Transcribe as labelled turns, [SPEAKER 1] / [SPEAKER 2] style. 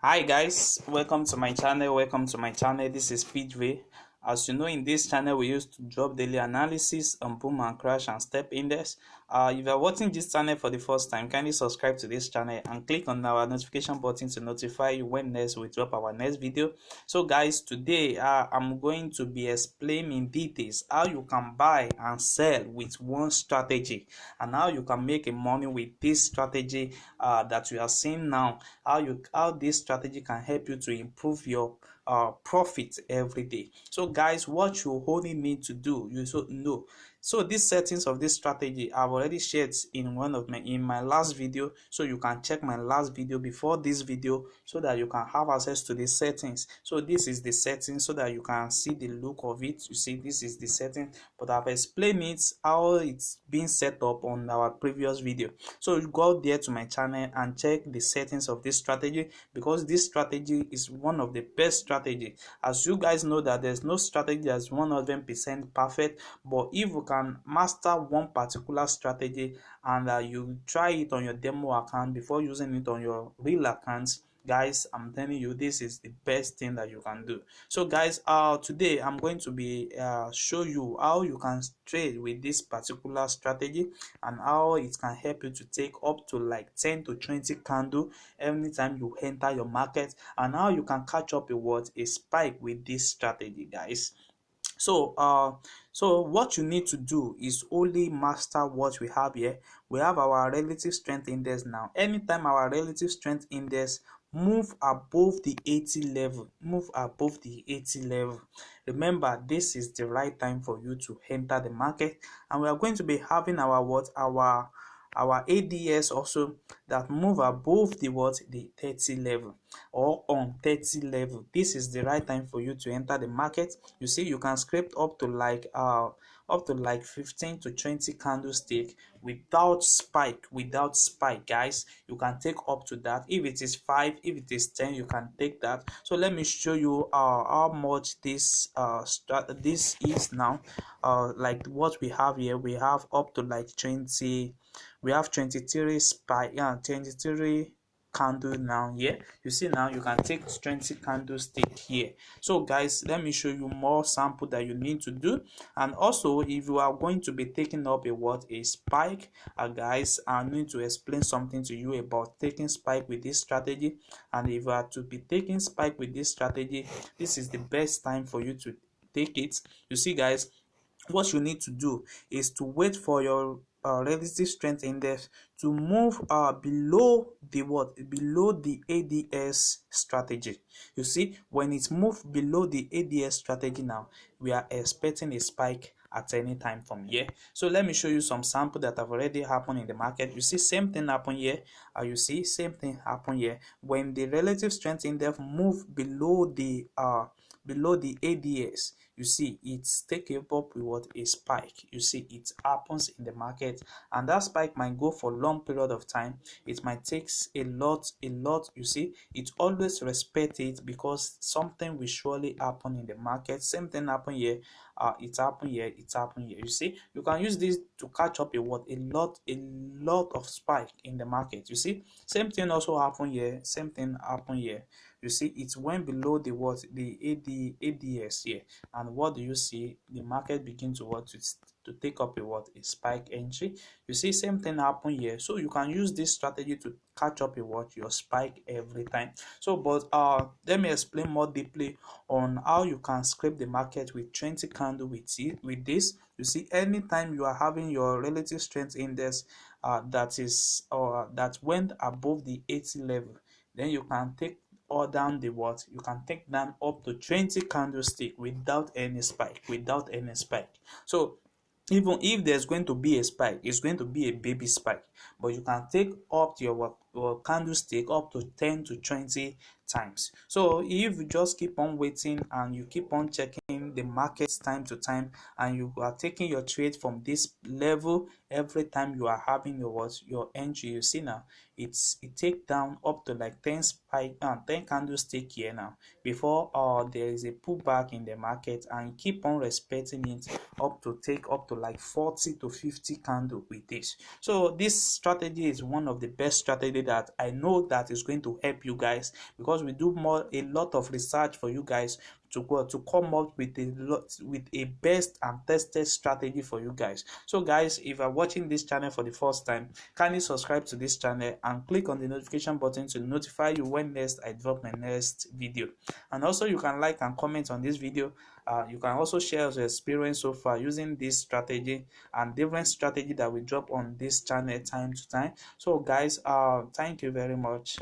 [SPEAKER 1] Hi guys, welcome to my channel. This is Speedway. As you know, in this channel we used to drop daily analysis on boom and crash and step index. If you are watching this channel for the first time, kindly subscribe to this channel and click on our notification button to notify you when next we drop our next video. So guys, today I'm going to be explaining in details how you can buy and sell with one strategy and how you can make a money with this strategy that you are seeing now. How this strategy can help you to improve your profit every day. So guys, what you only need to do, you should know. So these settings of this strategy I've already shared in my last video, so you can check my last video before this video so that you can have access to the settings. So this is the settings so that you can see the look of it. You see, this is the setting, but I've explained it how it's been set up on our previous video. So you go there to my channel and check the settings of this strategy, because this strategy is one of the best strategy. As you guys know that there's no strategy that's 100% perfect, but if you can master one particular strategy and you try it on your demo account before using it on your real accounts, guys, I'm telling you, this is the best thing that you can do. So guys, today I'm going to be show you how you can trade with this particular strategy and how it can help you to take up to like 10 to 20 candle anytime you enter your market, and how you can catch up a spike with this strategy, guys. So what you need to do is only master what we have here. We have our relative strength index now. Anytime our relative strength index move above the 80 level, remember, this is the right time for you to enter the market. And we are going to be having our ADS also that move above the 30 level or on 30 level. This is the right time for you to enter the market. You see, you can scrape up to like 15 to 20 candlestick without spike, guys. You can take up to that. If it is 5, if it is 10, you can take that. So let me show you how much this this is now. Like what we have here, we have up to like 20. We have 23 spike, 23 candle now here. You see, now you can take 20 candlestick here. So guys, let me show you more sample that you need to do. And also, if you are going to be taking up a spike, guys, I need to explain something to you about taking spike with this strategy. And if you are to be taking spike with this strategy, this is the best time for you to take it. You see, guys, what you need to do is to wait for your relative strength index to move below the ADS strategy. You see, when it moves below the ADS strategy now, we are expecting a spike at any time from here. So let me show you some sample that have already happened in the market. You see, same thing happen here. You see, same thing happen here. When the relative strength index move below the ADS, you see it's taking up with a spike. You see, it happens in the market, and that spike might go for long period of time. It might take a lot. You see, it always respect it because something will surely happen in the market. Same thing happen here. It happened here. You see, you can use this to catch up a lot of spike in the market. You see, same thing also happen here. Same thing happen here. You see, it went below the ADS here, and what do you see? The market begin to take up a spike entry. You see, same thing happen here. So you can use this strategy to catch up your spike every time. So, but let me explain more deeply on how you can scrape the market with 20 candle with this. You see, anytime you are having your relative strength index that went above the 80 level, then you can take or down you can take down up to 20 candlestick without any spike. So even if there's going to be a spike, it's going to be a baby spike, but you can take up to your candlestick up to 10 to 20 times. So if you just keep on waiting and you keep on checking the market time to time, and you are taking your trade from this level every time you are having your entry, you see now it take down up to like 10 spike and 10 candlestick here now before there is a pullback in the market, and keep on respecting it up to take up to like 40 to 50 candle with this. So this strategy is one of the best strategy daily that I know that is going to help you guys, because we do a lot of research for you guys to go to come up with a best and tested strategy for you guys. So guys, if you're watching this channel for the first time, kindly subscribe to this channel and click on the notification button to notify you when next I drop my next video. And also you can like and comment on this video. You can also share your experience so far using this strategy and different strategy that we drop on this channel time to time. So guys, thank you very much.